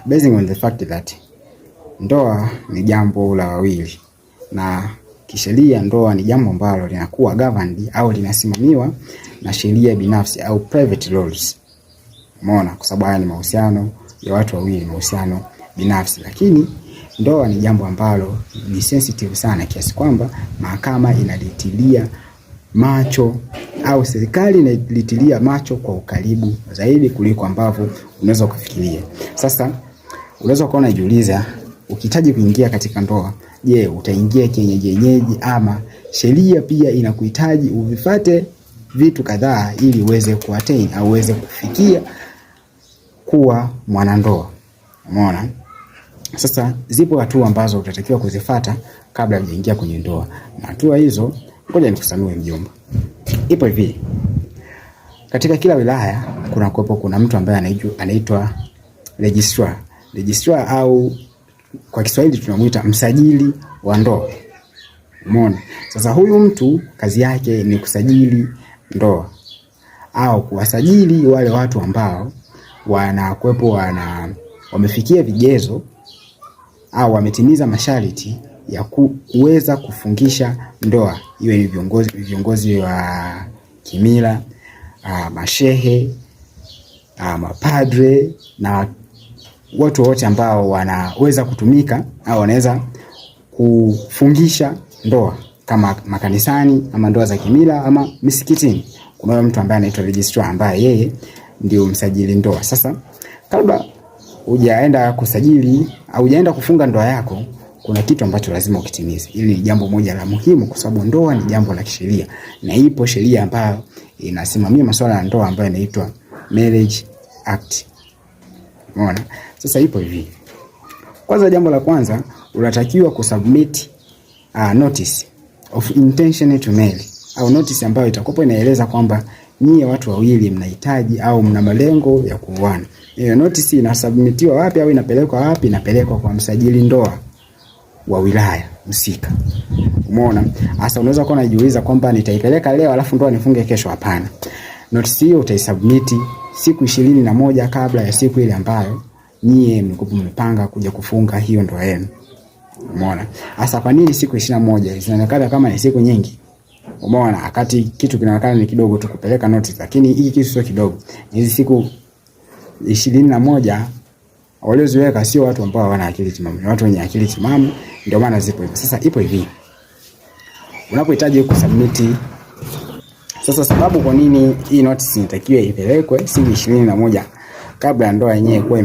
Basing on the fact that ndoa ni jambo la wawili, na kisheria ndoa ni jambo ambalo linakuwa governed au linasimamiwa na sheria binafsi au private laws. Umeona, kwa sababu haya ni mahusiano ya watu wawili, mahusiano binafsi. Lakini ndoa ni jambo ambalo ni sensitive sana kiasi kwamba mahakama inalitilia macho au serikali inalitilia macho kwa ukaribu zaidi kuliko ambavyo unaweza kufikiria. Sasa unaweza kuona unajiuliza, ukihitaji kuingia katika ndoa, je, utaingia kienyeji ama sheria pia inakuhitaji uvifuate vitu kadhaa ili uweze kuattain au uweze kufikia kuwa mwanandoa? Umeona? Sasa zipo hatua ambazo utatakiwa kuzifuata kabla hujaingia kwenye ndoa. Na hatua hizo ngoja nikusanue mjomba. Ipo hivi. Katika kila wilaya kuna mtu ambaye anaitwa registrar. Registrar au kwa Kiswahili tunamuita msajili wa ndoa. Umeona? Sasa huyu mtu kazi yake ni kusajili ndoa au kuwasajili wale watu ambao wamefikia vigezo au wametimiza masharti ya kuweza kufungisha ndoa, iwe ni viongozi wa kimila, mashehe, mapadre na watu wote ambao wanaweza kutumika au wanaweza kufungisha ndoa kama makanisani ama ndoa za kimila ama misikitini. Kuna mtu ambaye anaitwa registrar ambaye yeye ndio msajili ndoa. Sasa kabla hujaenda kusajili au hujaenda kufunga ndoa yako, kuna kitu ambacho lazima ukitimize. Hili ni jambo moja la muhimu kwa sababu ndoa ni jambo la kisheria na ipo sheria ambayo inasimamia masuala ya ndoa ambayo inaitwa Marriage Act. Umeona? Sasa ipo hivi. Kwanza, jambo la kwanza, unatakiwa kusubmit notice of intention to marry au notice ambayo itakopo inaeleza kwamba nyie watu wawili mnahitaji au mna malengo ya kuoana. Hiyo notice inasubmitiwa wapi au inapelekwa wapi? Inapelekwa kwa msajili ndoa wa wilaya husika. Umeona? Sasa unaweza kuwa unajiuliza kwamba nitaipeleka leo alafu ndoa nifunge kesho. Hapana. Notice hiyo utaisubmit siku 21 kabla ya siku ile ambayo nyie mmepanga kuja kufunga hiyo ndoa yenu. Umeona? Sasa kwa nini siku 21? Zinaonekana kama ni siku nyingi. Umeona? Wakati kitu kinaonekana ni kidogo tu kupeleka notice, lakini hiki kitu sio kidogo. Hizi siku 21 walioziweka sio watu ambao hawana akili timamu, ni watu wenye akili timamu, ndio maana zipo hivyo. Sasa ipo hivi. Unapohitaji kusubmit, sasa sababu kwa nini hii notice inatakiwa ipelekwe siku 21 kabla ya ndoa yenyewe kuwa